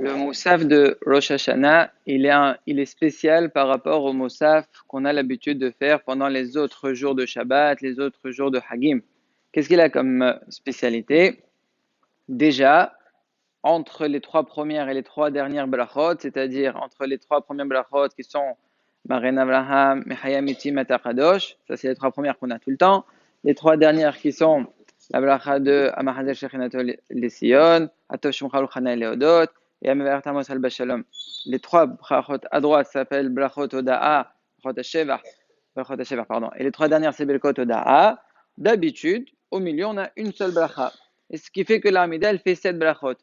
Le moussaf de Rosh Hashanah, il est spécial par rapport au moussaf qu'on a l'habitude de faire pendant les autres jours de Shabbat, les autres jours de Hagim. Qu'est-ce qu'il a comme spécialité? Déjà, entre les trois premières et les trois dernières brachot, c'est-à-dire entre les trois premières brachot qui sont Maren Avraham, Mechayam Iti, Mata Kadosh, ça c'est les trois premières qu'on a tout le temps. Les trois dernières qui sont la bracha de Amahazel Shechinato Lesion, Atov Shemcha Luchana Leodot, et Amever Tamos Al Bashalom. Les trois brachot à droite s'appellent brachot Oda'a, brachot Sheva, pardon. Et les trois dernières c'est Birkot Oda'a. D'habitude, au milieu, on a une seule bracha. Et ce qui fait que l'Amida, elle fait 7 brachot.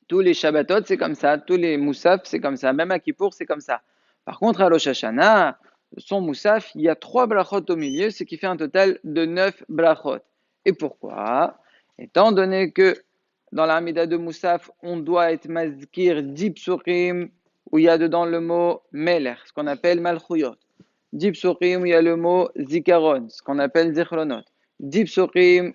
Tous les Shabbatot, c'est comme ça. Tous les Moussaf, c'est comme ça. Même à Kippour, c'est comme ça. Par contre, à Rosh Hashanah, son Moussaf, il y a 3 brachot au milieu, ce qui fait un total de 9 brachot. Et pourquoi? Étant donné que dans l'Amida de Moussaf, on doit être mazkir 10 psurim, où il y a dedans le mot Meler, ce qu'on appelle Malchuyot. 10 psurim, où il y a le mot Zikaron, ce qu'on appelle Zichronot. 10 psurim,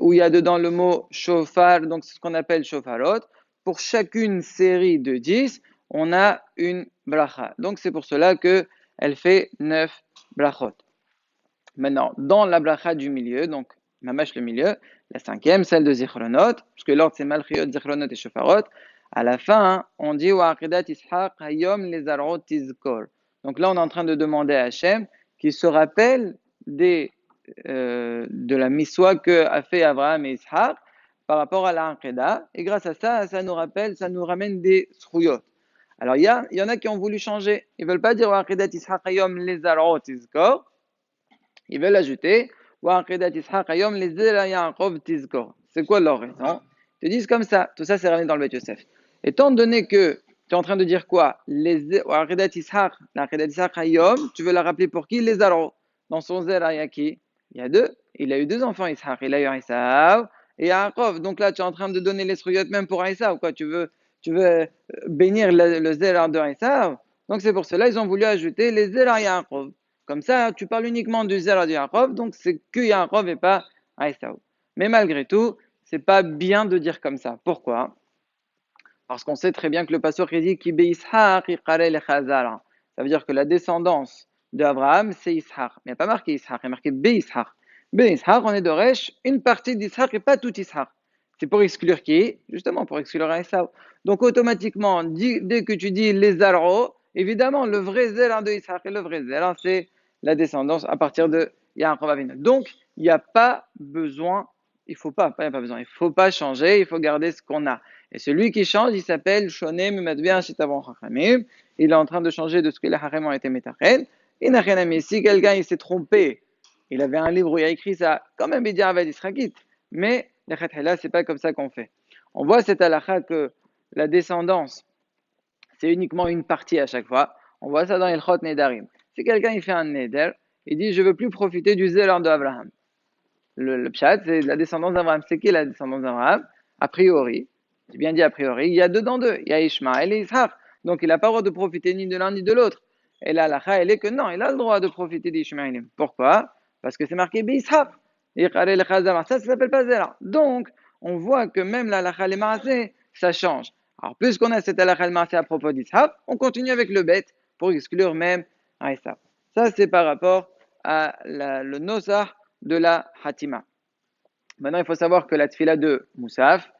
où il y a dedans le mot Shofar, donc c'est ce qu'on appelle Shofarot. Pour chacune série de 10, on a une bracha. Donc c'est pour cela qu'elle fait 9 brachot. Maintenant, dans la bracha du milieu, donc mamash le milieu, la cinquième, celle de Zichronot, puisque l'ordre c'est Malchiot, Zichronot et Shofarot, à la fin, on dit Wa'aqidat Ishaq Hayom Lezarot Tizkor. Donc là, on est en train de demander à Hachem qu'il se rappelle de la miswa qu'a fait Abraham et Ishaq par rapport à la Aqidah, et grâce à ça, ça nous rappelle, ça nous ramène des srouyot. Alors, il y en a qui ont voulu changer. Ils ne veulent pas dire Wa'aqidat Ishaq Hayom Lezarot Tizkor. Ils veulent ajouter Wa'aqidat Ishaq Hayom Lezera Yaakov Tizkor. C'est quoi leur raison? Ils te disent comme ça. Tout ça, c'est ramené dans le Beth Yosef. Étant donné que tu es en train de dire quoi? Wa'aqidat Ishaq, l'Aqidat Ishaq Hayom, tu veux la rappeler pour qui? Les Zaro. Dans son Zera, il y a qui? Il y a deux. Il a eu deux enfants, Ishaq. Il a eu Esav et Yaakov. Donc là, tu es en train de donner les sruyot même pour Esav. Quoi? Tu veux bénir le Zera de Esav. Donc c'est pour cela ils ont voulu ajouter les Zera Yaakov. Comme ça, tu parles uniquement du Zera de Yaakov, donc c'est que Yaakov et pas Esav. Mais malgré tout, c'est pas bien de dire comme ça. Pourquoi? Parce qu'on sait très bien que le pasteur dit Ki Ishaq iqare lechazara. Ça veut dire que la descendance d'Abraham, c'est Ishaq. Mais il n'y a pas marqué Ishaq, il y a marqué Ishaq. Ishaq, on est de Resh, une partie d'Ishaq et pas tout Ishaq. C'est pour exclure qui? Justement, pour exclure Esav. Donc automatiquement, dès que tu dis les Zaro, évidemment, le vrai Zera de Ishaq et le vrai Zera, c'est la descendance à partir de Yaakov Avinu. Donc, il n'y a pas besoin, il faut pas changer, il faut garder ce qu'on a. Et celui qui change, il s'appelle Shonem Madbien Shitavon Chachamim. Il est en train de changer de ce que les Chachamim ont été métachel. Il n'a rien à mis. Si quelqu'un il s'est trompé, il avait un livre où il a écrit ça, quand même, il dit Avad Israqit. Mais les Chetchela, c'est pas comme ça qu'on fait. On voit cette halakha que la descendance, c'est uniquement une partie à chaque fois. On voit ça dans Ilchot Nedarim. Si quelqu'un il fait un Neder, il dit je veux plus profiter du zélan d'Abraham. Le pshat, c'est la descendance d'Abraham. C'est qui la descendance d'Abraham? A priori, j'ai bien dit a priori, il y a deux dans deux. Il y a Ishmaël et Ishaq. Donc il n'a pas le droit de profiter ni de l'un ni de l'autre. Et là, la elle est que non, il a le droit de profiter d'Ishmaël. Pourquoi? Parce que c'est marqué Ishaq. Ça s'appelle pas Zera. Donc, on voit que même la halakha les maaseh, ça change. Alors, puisqu'on a cette halakha maaseh à propos d'Ishaq, on continue avec le bet pour exclure même Ishaq. Ça, c'est par rapport à le nosah de la Hatima. Maintenant, il faut savoir que la tfila de Moussaf,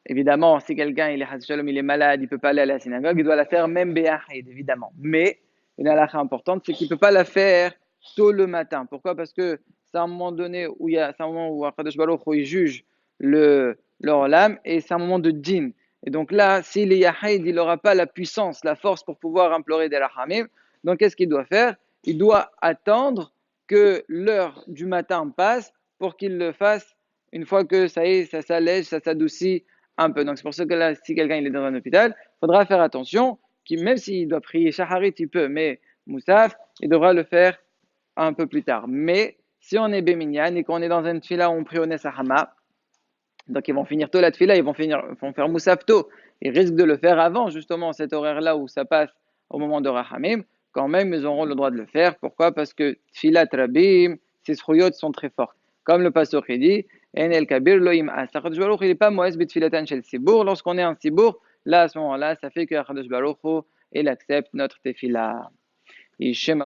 évidemment, si quelqu'un il est malade, il ne peut pas aller à la synagogue, il doit la faire même Béahid, évidemment. Mais, une halakha importante, c'est qu'il ne peut pas la faire tôt le matin. Pourquoi? Parce que c'est un moment donné où c'est un moment où Akadosh Baruch Hu, il juge le olam et c'est un moment de din. Et donc là, s'il est Yahid, il n'aura pas la puissance, la force pour pouvoir implorer des rachamim. Donc qu'est-ce qu'il doit faire? Il doit attendre que l'heure du matin passe pour qu'il le fasse une fois que ça y est, ça s'allège, ça s'adoucit un peu. Donc c'est pour ça que là, si quelqu'un il est dans un hôpital, il faudra faire attention, même s'il doit prier Shaharit, il peut, mais Moussaf, il devra le faire un peu plus tard. Mais si on est Béminyan et qu'on est dans une tfila où on prie au Nesahama, donc ils vont finir tôt la tfila, ils vont faire Moussaf tôt. Ils risquent de le faire avant justement cet horaire-là où ça passe au moment de Rahamim. Quand même, ils auront le droit de le faire. Pourquoi? Parce que tfilat rabim, ces srouyot sont très fortes. Comme le pasteur qui dit, En el kabir loim as. Il n'est pas moès betfilatan shel sibour. Lorsqu'on est en sibour, là, à ce moment-là, ça fait que Akadosh Baruch Hu, il accepte notre tefila.